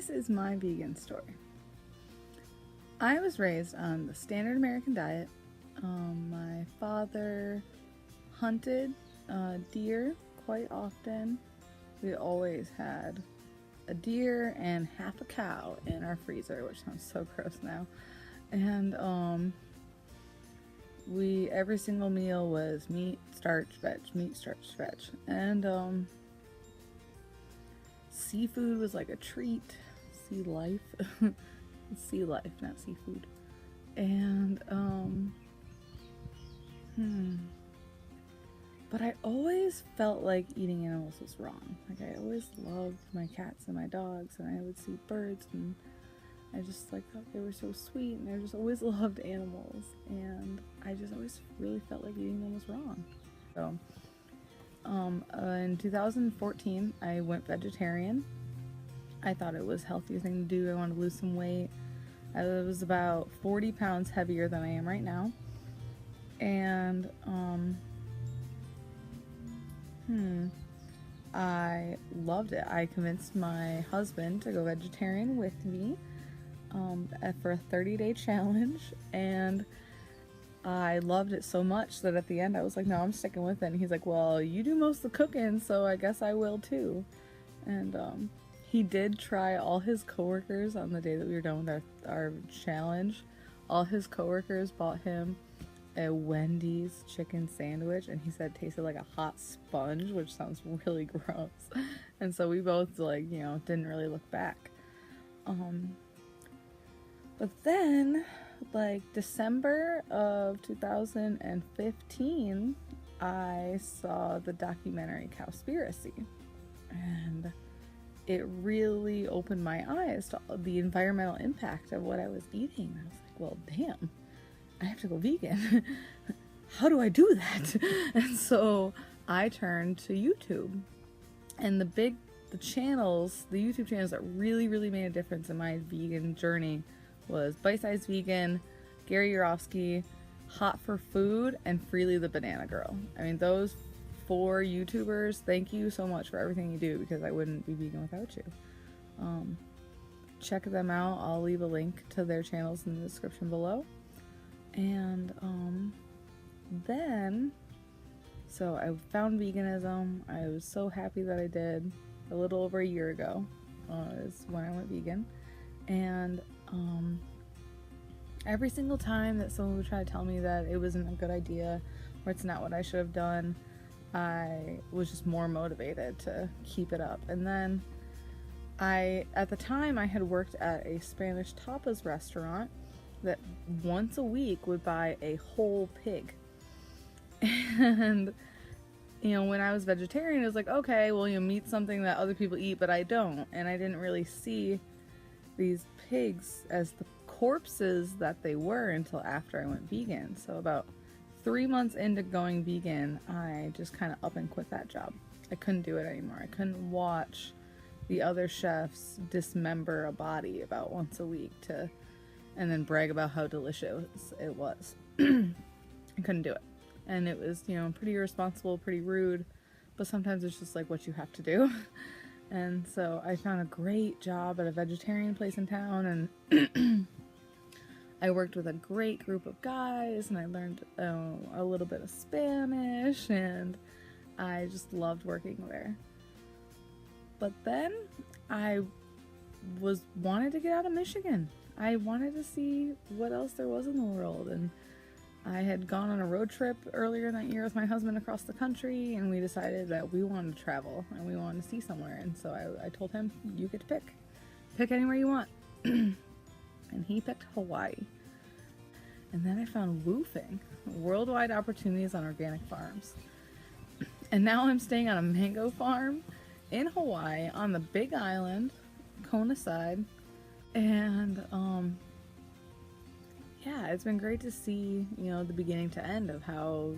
this is my vegan story. I was raised on the standard American diet. My father hunted deer quite often. We always had a deer and half a cow in our freezer, which sounds so gross now. And every single meal was meat, starch, veg, meat, starch, veg. And seafood was like a treat. Sea life. Sea life, not seafood. And but I always felt like eating animals was wrong. Like, I always loved my cats and my dogs, and I would see birds, and I just like thought they were so sweet, and I just always loved animals, and I just always really felt like eating them was wrong. So in 2014 I went vegetarian. I thought it was a healthier thing to do. I wanted to lose some weight. I was about 40 pounds heavier than I am right now, and I loved it. I convinced my husband to go vegetarian with me for a 30-day challenge, and I loved it so much that at the end I was like, no, I'm sticking with it. And he's like, well, you do most of the cooking, so I guess I will too. And he did try all his coworkers on the day that we were done with our challenge. All his coworkers bought him a Wendy's chicken sandwich, and he said it tasted like a hot sponge, which sounds really gross. And so we both, like, you know, didn't really look back. But then, like, December of 2015, I saw the documentary Cowspiracy, and it really opened my eyes to the environmental impact of what I was eating. I was like, well, damn, I have to go vegan. How do I do that? And so I turned to YouTube, and the YouTube channels that really made a difference in my vegan journey was Bite Size Vegan, Gary Yourofsky, Hot for Food, and Freely the Banana Girl. I mean, those 4 YouTubers, thank you so much for everything you do, because I wouldn't be vegan without you. Check them out. I'll leave a link to their channels in the description below. And so I found veganism. I was so happy that I did. A little over a year ago is when I went vegan. And every single time that someone would try to tell me that it wasn't a good idea or it's not what I should have done, I was just more motivated to keep it up. And then at the time I had worked at a Spanish tapas restaurant that once a week would buy a whole pig. And, you know, when I was vegetarian, it was like, okay, well, you meat something that other people eat, but I don't. And I didn't really see these pigs as the corpses that they were until after I went vegan. So about 3 months into going vegan, I just kind of up and quit that job. I couldn't do it anymore. I couldn't watch the other chefs dismember a body about once a week and then brag about how delicious it was. I couldn't do it. And it was, you know, pretty irresponsible, pretty rude, but sometimes it's just like what you have to do. And so I found a great job at a vegetarian place in town, and I worked with a great group of guys, and I learned a little bit of Spanish, and I just loved working there. But then I wanted to get out of Michigan. I wanted to see what else there was in the world, and I had gone on a road trip earlier that year with my husband across the country, and we decided that we wanted to travel and we wanted to see somewhere. And so I told him, you get to pick anywhere you want. And he picked Hawaii. And then I found WWOOFing, Worldwide Opportunities on Organic Farms. And now I'm staying on a mango farm in Hawaii on the Big Island, Kona side. And yeah, it's been great to see, you know, the beginning to end of how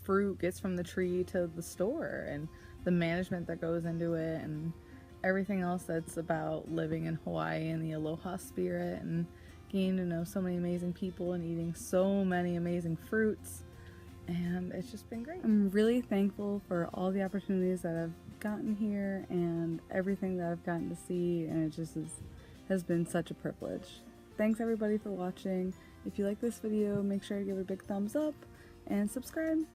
fruit gets from the tree to the store, and the management that goes into it, and everything else that's about living in Hawaii and the aloha spirit, and getting to know so many amazing people and eating so many amazing fruits. And it's just been great. I'm really thankful for all the opportunities that have gotten here and everything that I've gotten to see, and it just has been such a privilege. Thanks everybody for watching. If you like this video, make sure to give it a big thumbs up and subscribe.